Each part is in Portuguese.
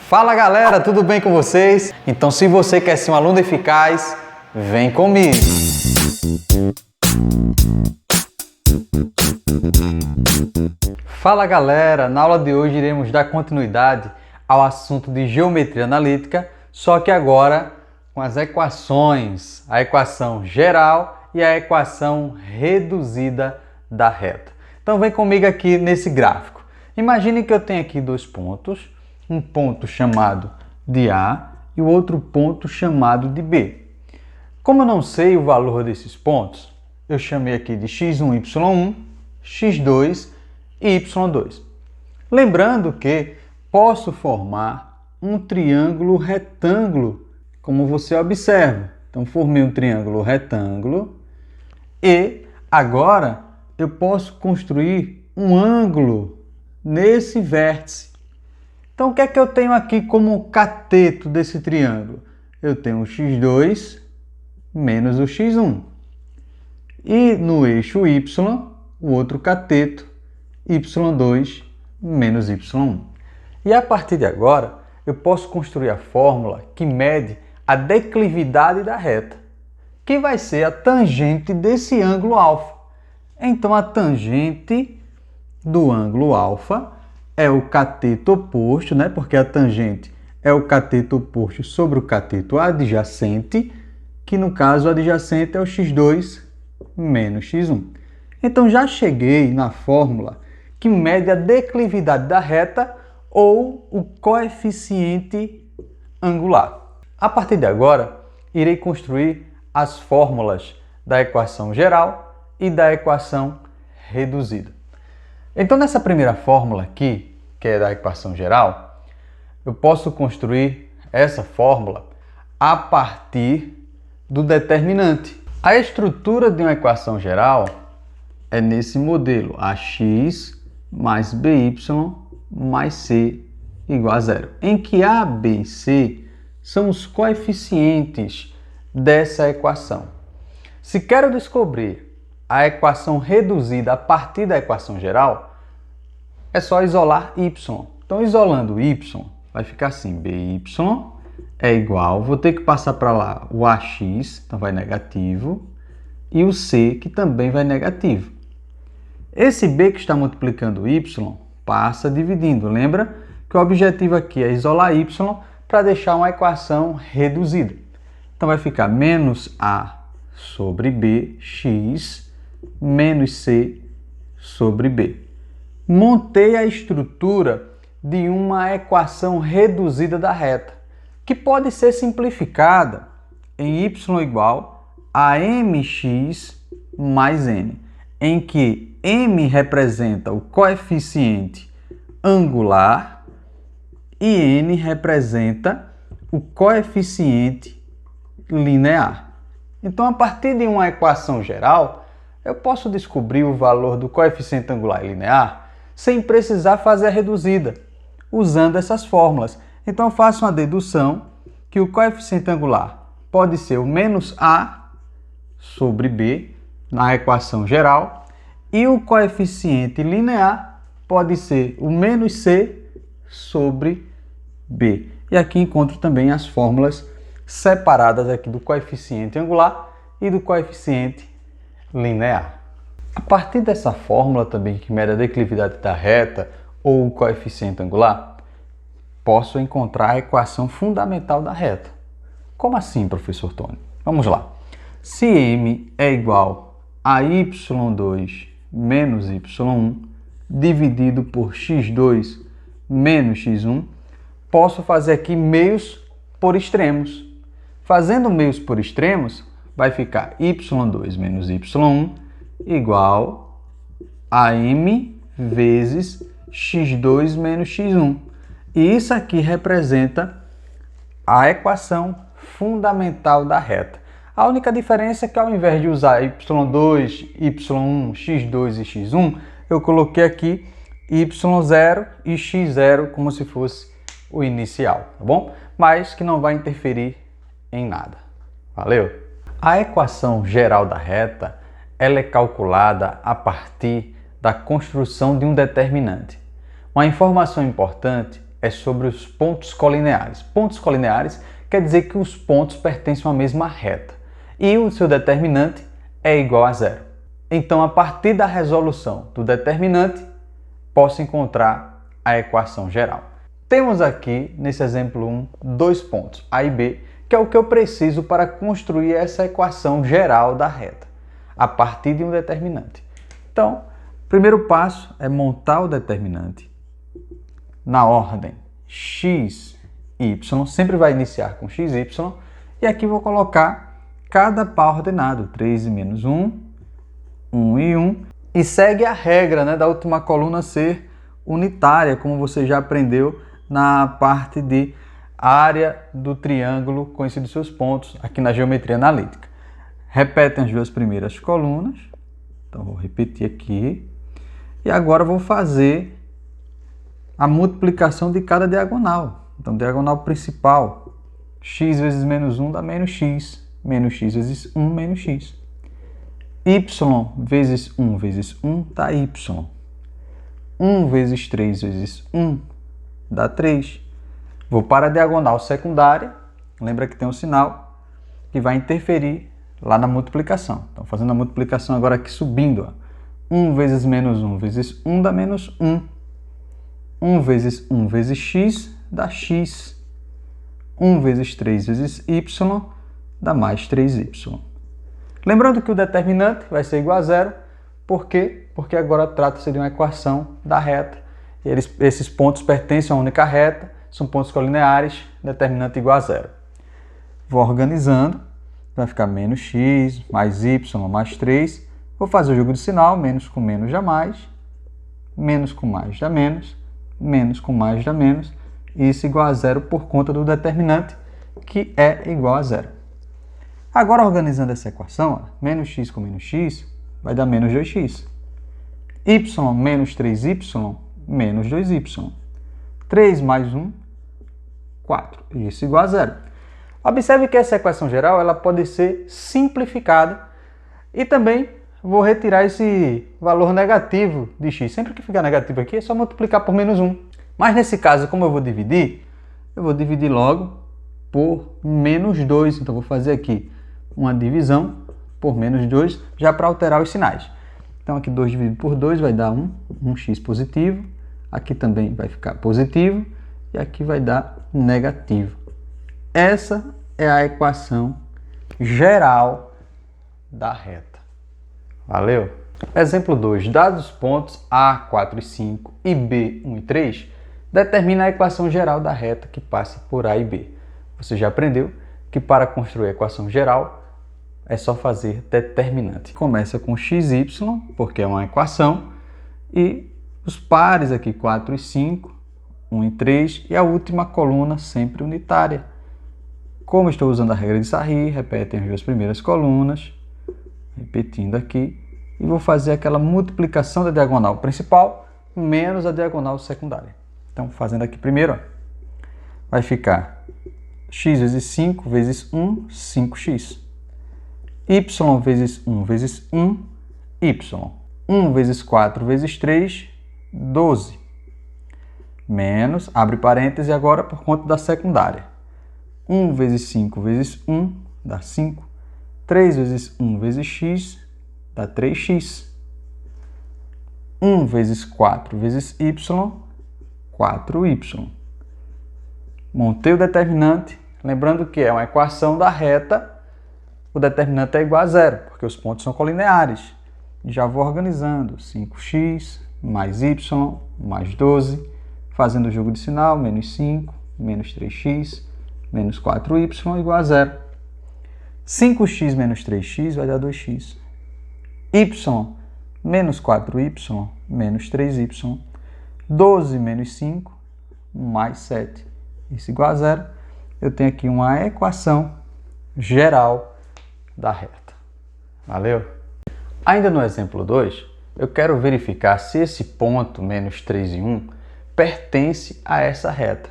Fala galera, tudo bem com vocês? Então se você quer ser um aluno eficaz, vem comigo! Fala galera, na aula de hoje iremos dar continuidade ao assunto de geometria analítica, só que agora com as equações, a equação geral e a equação reduzida da reta. Então vem comigo aqui nesse gráfico. Imagine que eu tenho aqui dois pontos, um ponto chamado de A e o outro ponto chamado de B. Como eu não sei o valor desses pontos, eu chamei aqui de x1, y1, x2 e y2. Lembrando que posso formar um triângulo retângulo, como você observa. Então formei um triângulo retângulo e agora eu posso construir um ângulo nesse vértice. Então, o que é que eu tenho aqui como cateto desse triângulo? Eu tenho o x2 menos o x1. E no eixo y, o outro cateto, y2 menos y1. E a partir de agora, eu posso construir a fórmula que mede a declividade da reta, que vai ser a tangente desse ângulo alfa. Então, a tangente do ângulo alfa é o cateto oposto, né? Porque a tangente é o cateto oposto sobre o cateto adjacente, que no caso o adjacente é o x2 menos x1. Então já cheguei na fórmula que mede a declividade da reta ou o coeficiente angular. A partir de agora, irei construir as fórmulas da equação geral e da equação reduzida. Então, nessa primeira fórmula aqui, que é da equação geral, eu posso construir essa fórmula a partir do determinante. A estrutura de uma equação geral é nesse modelo, ax mais by mais c igual a zero, em que a, b e c são os coeficientes dessa equação. Se quero descobrir a equação reduzida a partir da equação geral, é só isolar y. Então, isolando y, vai ficar assim, by é igual, vou ter que passar para lá o ax, então vai negativo, e o c, que também vai negativo. Esse b que está multiplicando y, passa dividindo. Lembra que o objetivo aqui é isolar y para deixar uma equação reduzida. Então, vai ficar menos a sobre b, x, menos c sobre b. Montei a estrutura de uma equação reduzida da reta, que pode ser simplificada em y igual a mx mais n, em que m representa o coeficiente angular e n representa o coeficiente linear. Então, a partir de uma equação geral, eu posso descobrir o valor do coeficiente angular e linear sem precisar fazer a reduzida, usando essas fórmulas. Então, eu faço uma dedução que o coeficiente angular pode ser o menos a sobre b, na equação geral, e o coeficiente linear pode ser o menos c sobre b. E aqui encontro também as fórmulas separadas aqui do coeficiente angular e do coeficiente linear. A partir dessa fórmula também que mede a declividade da reta ou o coeficiente angular, posso encontrar a equação fundamental da reta. Como assim, professor Tony? Vamos lá. Se m é igual a y2 menos y1 dividido por x2 menos x1, posso fazer aqui meios por extremos. Fazendo meios por extremos, vai ficar y2 menos y1 igual a m vezes x2 menos x1. E isso aqui representa a equação fundamental da reta. A única diferença é que ao invés de usar y2, y1, x2 e x1, eu coloquei aqui y0 e x0 como se fosse o inicial, tá bom? Mas que não vai interferir em nada. Valeu? A equação geral da reta ela é calculada a partir da construção de um determinante. Uma informação importante é sobre os pontos colineares. Pontos colineares quer dizer que os pontos pertencem a uma mesma reta e o seu determinante é igual a zero. Então, a partir da resolução do determinante, posso encontrar a equação geral. Temos aqui, nesse exemplo 1, dois pontos, A e B, que é o que eu preciso para construir essa equação geral da reta, a partir de um determinante. Então, o primeiro passo é montar o determinante na ordem x, y, sempre vai iniciar com x, y, e aqui vou colocar cada par ordenado, 3 e menos 1, 1 e 1, e segue a regra, né, da última coluna ser unitária, como você já aprendeu na parte de área do triângulo conhecido seus pontos, aqui na geometria analítica. Repetem as duas primeiras colunas, então vou repetir aqui, e agora vou fazer a multiplicação de cada diagonal. Então, diagonal principal, x vezes menos 1 dá menos x vezes 1 menos x. Y vezes 1 vezes 1 dá y. 1 vezes 3 vezes 1 dá 3. Vou para a diagonal secundária, lembra que tem um sinal que vai interferir lá na multiplicação. Então, fazendo a multiplicação agora aqui subindo, ó. 1 vezes menos 1 vezes 1 dá menos 1. 1 vezes 1 vezes x dá x. 1 vezes 3 vezes y dá mais 3y. Lembrando que o determinante vai ser igual a zero. Por quê? Porque agora trata-se de uma equação da reta. Esses pontos pertencem a uma única reta, são pontos colineares, determinante igual a zero. Vou organizando, vai ficar menos x, mais y, mais 3. Vou fazer o jogo de sinal, menos com menos dá mais, menos com mais dá menos, menos com mais dá menos, isso igual a zero por conta do determinante, que é igual a zero. Agora, organizando essa equação, ó, menos x com menos x vai dar menos 2x. Y menos 3y menos 2y. 3 mais 1, 4. Isso igual a zero. Observe que essa equação geral ela pode ser simplificada e também vou retirar esse valor negativo de x. Sempre que ficar negativo aqui é só multiplicar por menos 1. Mas nesse caso, como eu vou dividir logo por menos 2. Então, vou fazer aqui uma divisão por menos 2, já para alterar os sinais. Então, aqui 2 dividido por 2 vai dar 1, 1x positivo. Aqui também vai ficar positivo e aqui vai dar negativo. Essa é a equação geral da reta. Valeu? Exemplo 2. Dados os pontos A, 4 e 5 e B, 1 e 3, determina a equação geral da reta que passa por A e B. Você já aprendeu que para construir a equação geral é só fazer determinante. Começa com xy, porque é uma equação, e os pares aqui 4 e 5, 1 e 3, e a última coluna sempre unitária. Como estou usando a regra de Sarri, repetem as duas primeiras colunas, repetindo aqui, e vou fazer aquela multiplicação da diagonal principal menos a diagonal secundária. Então, fazendo aqui primeiro, ó, vai ficar x vezes 5 vezes 1, 5x. Y vezes 1 vezes 1, y. 1 vezes 4 vezes 3, 12. Menos, abre parêntese agora por conta da secundária. 1 vezes 5 vezes 1 dá 5. 3 vezes 1 vezes x dá 3x. 1 vezes 4 vezes y, 4y. Montei o determinante, lembrando que é uma equação da reta, o determinante é igual a zero, porque os pontos são colineares. Já vou organizando, 5x mais y mais 12, fazendo o jogo de sinal, menos 5, menos 3x, menos 4y igual a zero. 5x menos 3x vai dar 2x. Y menos 4y menos 3y. 12 menos 5 mais 7. Isso igual a zero. Eu tenho aqui uma equação geral da reta. Valeu? Ainda no exemplo 2, eu quero verificar se esse ponto menos 3 e 1 pertence a essa reta.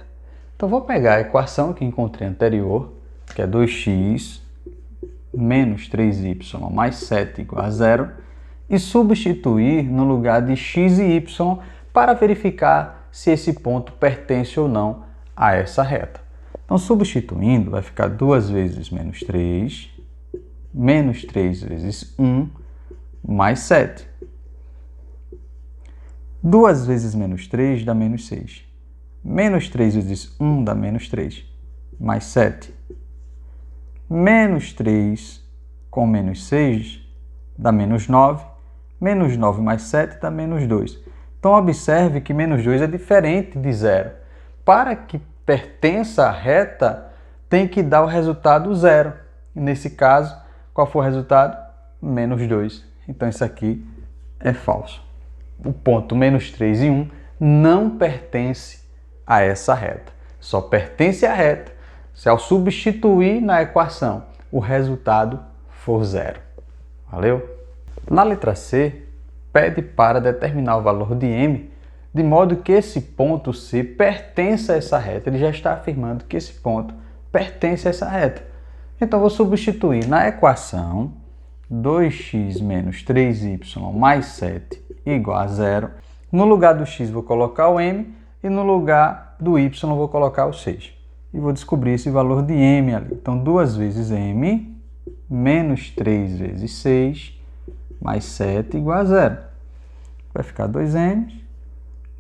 Então, vou pegar a equação que encontrei anterior, que é 2x menos 3y mais 7 igual a zero, e substituir no lugar de x e y para verificar se esse ponto pertence ou não a essa reta. Então, substituindo, vai ficar 2 vezes menos 3 vezes 1, mais 7. 2 vezes menos 3 dá menos 6. Menos 3 vezes 1 dá menos 3, mais 7. Menos 3 com menos 6 dá menos 9. Menos 9 mais 7 dá menos 2. Então, observe que menos 2 é diferente de 0. Para que pertença à reta, tem que dar o resultado 0. Nesse caso, qual foi o resultado? Menos 2. Então, isso aqui é falso. O ponto menos 3 e 1 não pertence a essa reta. Só pertence à reta se, ao substituir na equação, o resultado for 0. Valeu? Na letra C, pede para determinar o valor de m, de modo que esse ponto C pertence a essa reta. Ele já está afirmando que esse ponto pertence a essa reta. Então, vou substituir na equação 2x menos 3y mais 7 igual a 0. No lugar do x, vou colocar o m, e no lugar do y, vou colocar o 6. E vou descobrir esse valor de m ali. Então, 2 vezes m menos 3 vezes 6 mais 7 igual a 0. Vai ficar 2m,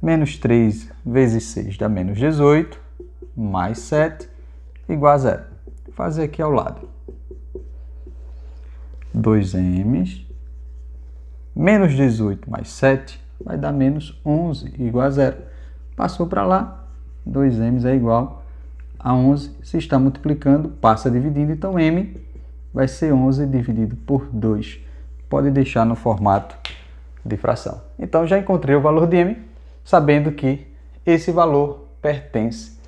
menos 3 vezes 6 dá menos 18, mais 7 igual a 0. Vou fazer aqui ao lado. 2m, menos 18 mais 7 vai dar menos 11 igual a 0. Passou para lá, 2m é igual a 11. Se está multiplicando, passa dividindo, então m vai ser 11 dividido por 2. Pode deixar no formato de fração. Então, já encontrei o valor de m, sabendo que esse valor pertence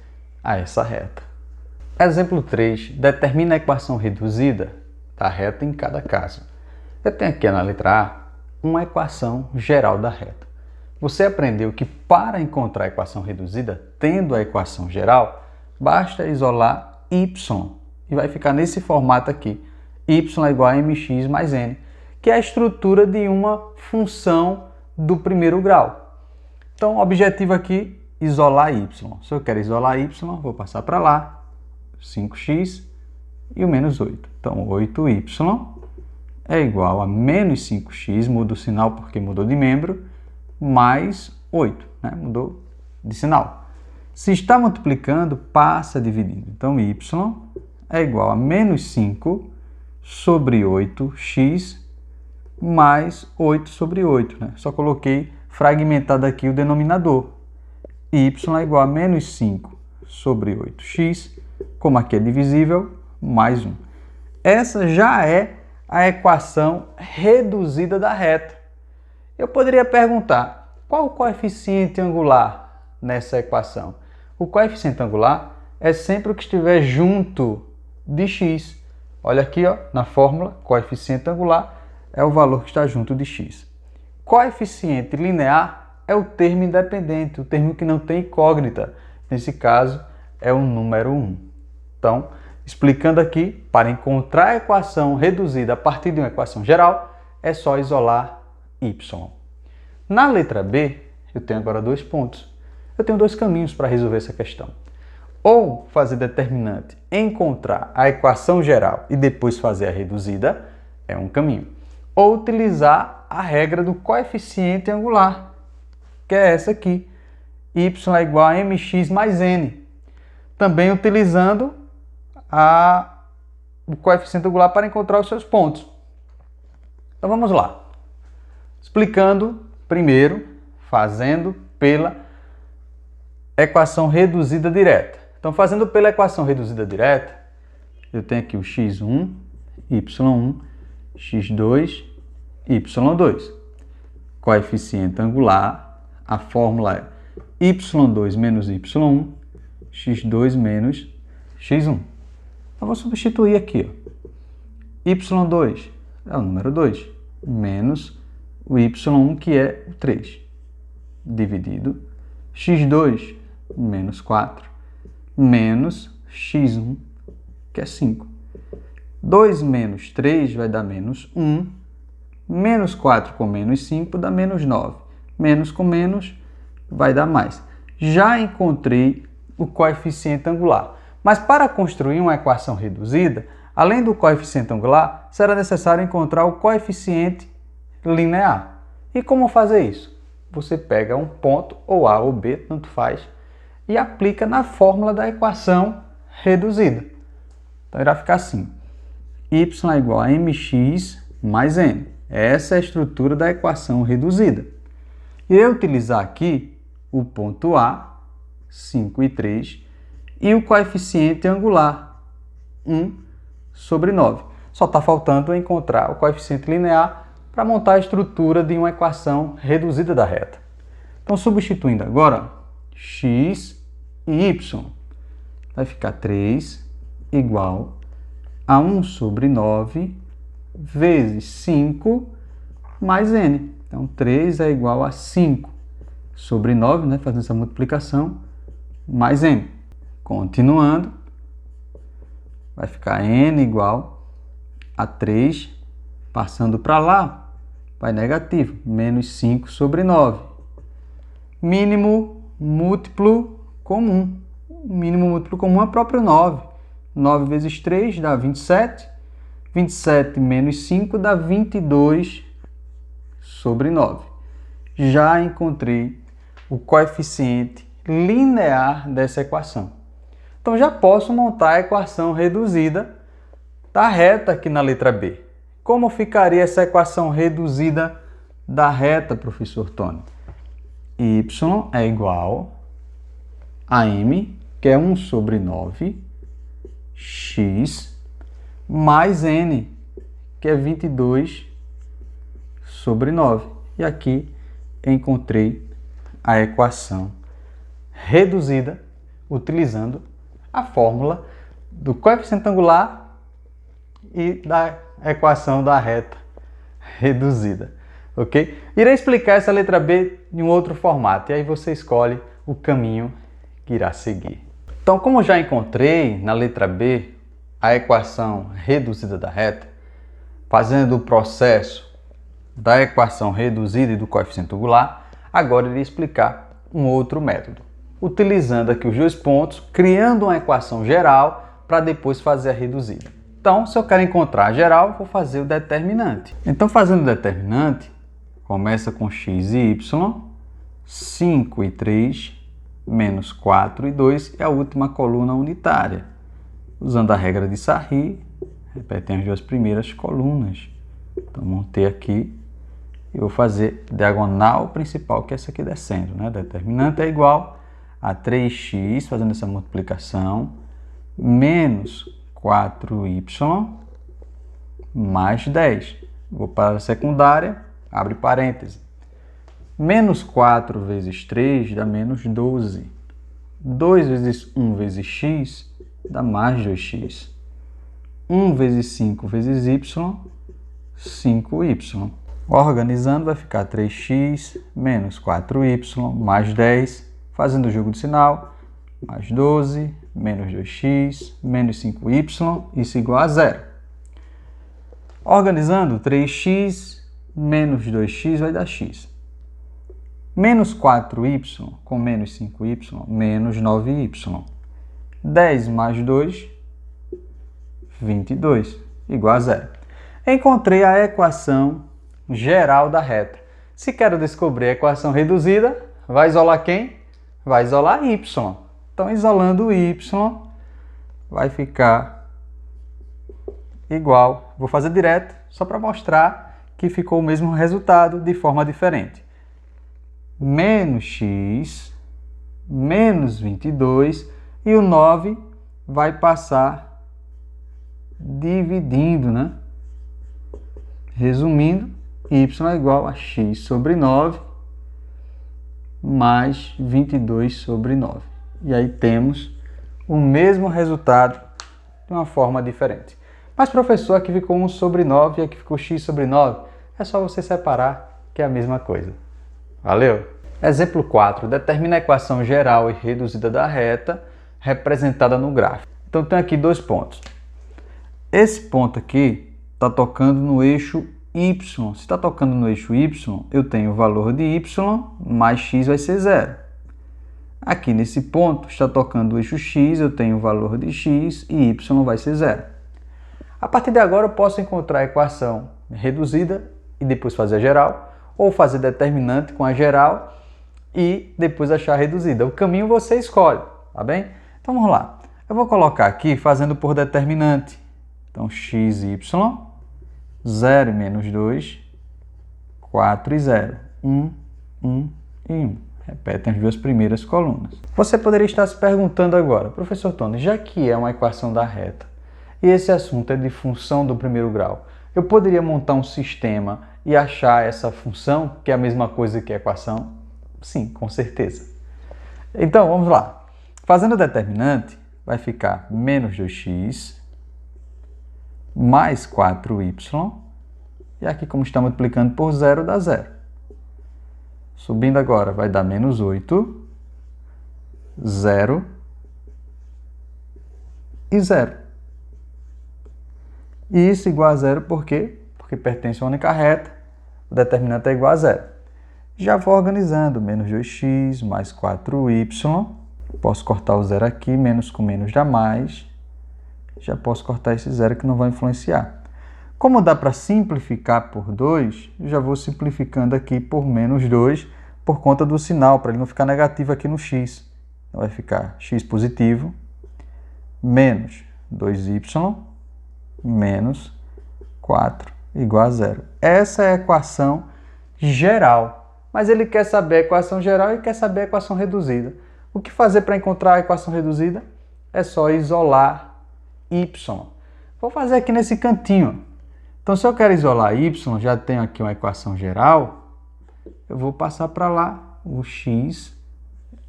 a essa reta. Exemplo 3. Determina a equação reduzida da reta em cada caso. Eu tenho aqui na letra A uma equação geral da reta. Você aprendeu que para encontrar a equação reduzida, tendo a equação geral, basta isolar y. E vai ficar nesse formato aqui. Y é igual a mx mais n, que é a estrutura de uma função do primeiro grau. Então, o objetivo aqui, isolar y. Se eu quero isolar y, vou passar para lá, 5x e o menos 8. Então, 8y é igual a menos 5x, muda o sinal porque mudou de membro, mais 8, né? Mudou de sinal. Se está multiplicando, passa dividindo. Então, y é igual a menos 5 sobre 8x mais 8 sobre 8. Né? Só coloquei fragmentado aqui o denominador. Y é igual a menos 5 sobre 8x, como aqui é divisível, mais 1. Essa já é a equação reduzida da reta. Eu poderia perguntar, qual o coeficiente angular nessa equação? O coeficiente angular é sempre o que estiver junto de x. Olha aqui, ó, na fórmula, coeficiente angular é o valor que está junto de x. Coeficiente linear é o termo independente, o termo que não tem incógnita. Nesse caso, é o número 1. Então, explicando aqui, para encontrar a equação reduzida a partir de uma equação geral, é só isolar y. Na letra B, eu tenho agora 2 pontos. Eu tenho 2 caminhos para resolver essa questão. Ou fazer determinante, encontrar a equação geral e depois fazer a reduzida, é um caminho. Ou utilizar a regra do coeficiente angular, que é essa aqui. Y é igual a mx mais n. Também utilizando o coeficiente angular para encontrar os seus pontos. Então vamos lá. Explicando primeiro, fazendo pela equação reduzida direta. Então, fazendo pela equação reduzida direta, eu tenho aqui o x1, y1, x2, y2. Coeficiente angular, a fórmula é y2 menos y1, x2 menos x1. Eu vou substituir aqui, ó. y2 é o número 2, menos o y1, que é o 3, dividido x2 menos 4, menos x1, que é 5. 2 menos 3 vai dar menos 1, menos 4 com menos 5 dá menos 9, menos com menos vai dar mais. Já encontrei o coeficiente angular. Mas para construir uma equação reduzida, além do coeficiente angular, será necessário encontrar o coeficiente linear. E como fazer isso? Você pega um ponto, ou A ou B, tanto faz, e aplica na fórmula da equação reduzida. Então irá ficar assim: y é igual a mx mais n. Essa é a estrutura da equação reduzida. Irei utilizar aqui o ponto A, 5 e 3, e o coeficiente angular, 1 sobre 9. Só está faltando encontrar o coeficiente linear para montar a estrutura de uma equação reduzida da reta. Então, substituindo agora, x e y, vai ficar 3 igual a 1 sobre 9 vezes 5 mais n. Então, 3 é igual a 5 sobre 9, né, fazendo essa multiplicação, mais n. Continuando, vai ficar n igual a 3, passando para lá, vai negativo, menos 5 sobre 9. Mínimo múltiplo comum. O mínimo múltiplo comum é próprio 9. 9 vezes 3 dá 27. 27 menos 5 dá 22 sobre 9. Já encontrei o coeficiente linear dessa equação. Então já posso montar a equação reduzida da reta aqui na letra B. Como ficaria essa equação reduzida da reta, professor Tony? Y é igual a m, que é 1 sobre 9, x, mais n, que é 22 sobre 9. E aqui encontrei a equação reduzida utilizando a fórmula do coeficiente angular e da equação da reta reduzida, ok? Irei explicar essa letra B em um outro formato e aí você escolhe o caminho que irá seguir. Então, como já encontrei na letra B a equação reduzida da reta, fazendo o processo da equação reduzida e do coeficiente angular, agora irei explicar um outro método, utilizando aqui os dois pontos, criando uma equação geral para depois fazer a reduzida. Então, se eu quero encontrar a geral, vou fazer o determinante. Então, fazendo o determinante, começa com x e y, 5 e 3, menos 4 e 2 é a última coluna unitária. Usando a regra de Sarri, repetem as duas primeiras colunas. Então, montei aqui e vou fazer diagonal principal, que é essa aqui descendo, né? Determinante é igual a 3x, fazendo essa multiplicação, menos 4y mais 10. Vou para a secundária, abre parêntese. Menos 4 vezes 3 dá menos 12. 2 vezes 1 vezes x dá mais 2x. 1 vezes 5 vezes y, 5y. Organizando vai ficar 3x menos 4y mais 10, fazendo o jogo de sinal, mais 12, menos 2x, menos 5y, isso igual a 0. Organizando, 3x menos 2x vai dar x. Menos 4y com menos 5y, menos 9y. 10 mais 2, 22, igual a 0. Encontrei a equação geral da reta. Se quero descobrir a equação reduzida, vai isolar quem? Vai isolar y. Então, isolando y, vai ficar igual. Vou fazer direto, só para mostrar que ficou o mesmo resultado de forma diferente. Menos x, menos 22, e o 9 vai passar dividindo, né? Resumindo, y é igual a x sobre 9 mais 22 sobre 9. E aí temos o mesmo resultado de uma forma diferente. Mas, professor, aqui ficou 1 sobre 9 e aqui ficou x sobre 9. É só você separar que é a mesma coisa. Valeu? Exemplo 4. Determina a equação geral e reduzida da reta representada no gráfico. Então, tem aqui dois pontos. Esse ponto aqui está tocando no eixo y. Se está tocando no eixo y, eu tenho o valor de y mais x vai ser 0. Aqui nesse ponto está tocando o eixo x, eu tenho o valor de x e y vai ser 0. A partir de agora eu posso encontrar a equação reduzida e depois fazer a geral, ou fazer determinante com a geral e depois achar a reduzida. O caminho você escolhe, tá bem? Então vamos lá. Eu vou colocar aqui fazendo por determinante. Então x, y, 0 e menos 2, 4 e 0, 1, 1 e 1. Repetem as duas primeiras colunas. Você poderia estar se perguntando agora, professor Tony, já que é uma equação da reta e esse assunto é de função do primeiro grau, eu poderia montar um sistema e achar essa função, que é a mesma coisa que a equação? Sim, com certeza. Então, vamos lá. Fazendo o determinante, vai ficar menos 2x mais 4y. E aqui, como está multiplicando por 0, dá 0. Subindo agora, vai dar menos 8, 0 e 0. E isso igual a 0 por quê? Porque pertence a uma única reta, o determinante é igual a 0. Já vou organizando, menos 2x mais 4y. Posso cortar o 0 aqui, menos com menos dá mais. Já posso cortar esse 0 que não vai influenciar. Como dá para simplificar por 2, eu já vou simplificando aqui por menos 2 por conta do sinal, para ele não ficar negativo aqui no x. Então vai ficar x positivo menos 2y menos 4 igual a 0. Essa é a equação geral, mas ele quer saber a equação geral e quer saber a equação reduzida. O que fazer para encontrar a equação reduzida? É só isolar y. Vou fazer aqui nesse cantinho. Então, se eu quero isolar y, já tenho aqui uma equação geral, eu vou passar para lá o x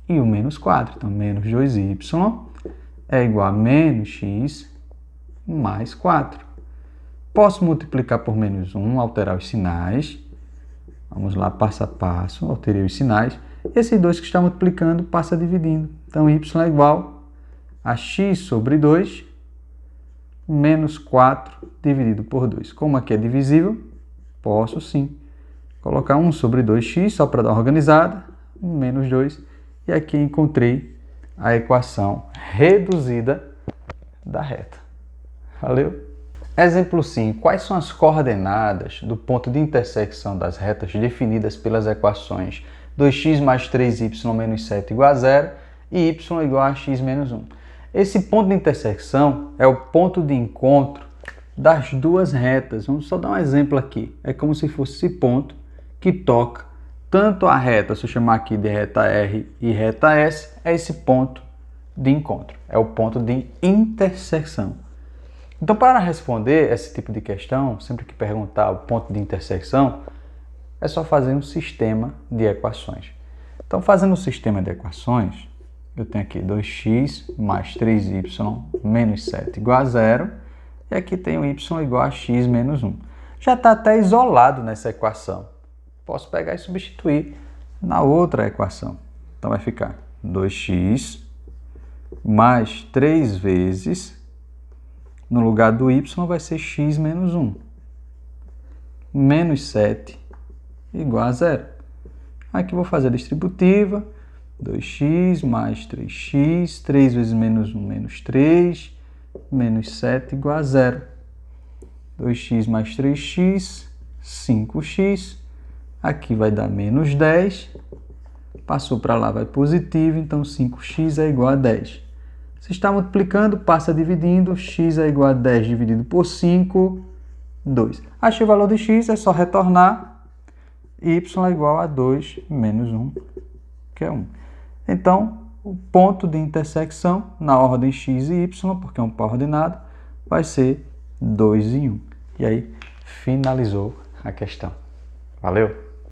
e o menos 4. Então, menos 2y é igual a menos x mais 4. Posso multiplicar por menos 1, alterar os sinais. Vamos lá, passo a passo, alterei os sinais. Esse 2 que está multiplicando passa dividindo. Então, y é igual a x sobre 2 menos 4 dividido por 2. Como aqui é divisível, posso sim colocar 1 sobre 2x, só para dar uma organizada, menos 2. E aqui encontrei a equação reduzida da reta. Valeu? Exemplo 5. Quais são as coordenadas do ponto de intersecção das retas definidas pelas equações 2x mais 3y menos 7 igual a 0 e y igual a x menos 1? Esse ponto de intersecção é o ponto de encontro das duas retas. Vamos só dar um exemplo aqui. É como se fosse esse ponto que toca tanto a reta, se eu chamar aqui de reta R e reta S, é esse ponto de encontro. É o ponto de intersecção. Então, para responder esse tipo de questão, sempre que perguntar o ponto de intersecção, é só fazer um sistema de equações. Então, fazendo um sistema de equações, eu tenho aqui 2x mais 3y menos 7 igual a 0. E aqui tenho y igual a x menos 1. Já está até isolado nessa equação. Posso pegar e substituir na outra equação. Então, vai ficar 2x mais 3 vezes, no lugar do y vai ser x menos 1. Menos 7 igual a 0. Aqui vou fazer a distributiva. 2x mais 3x, 3 vezes menos 1, menos 3, menos 7 igual a 0. 2x mais 3x, 5x. Aqui vai dar menos 10. Passou para lá, vai positivo, então 5x é igual a 10. Se está multiplicando, passa dividindo. X é igual a 10 dividido por 5, 2. Achei o valor de x, é só retornar. Y é igual a 2 menos 1, que é 1. Então, o ponto de intersecção na ordem x e y, porque é um par ordenado, vai ser 2 e 1. E aí, finalizou a questão. Valeu!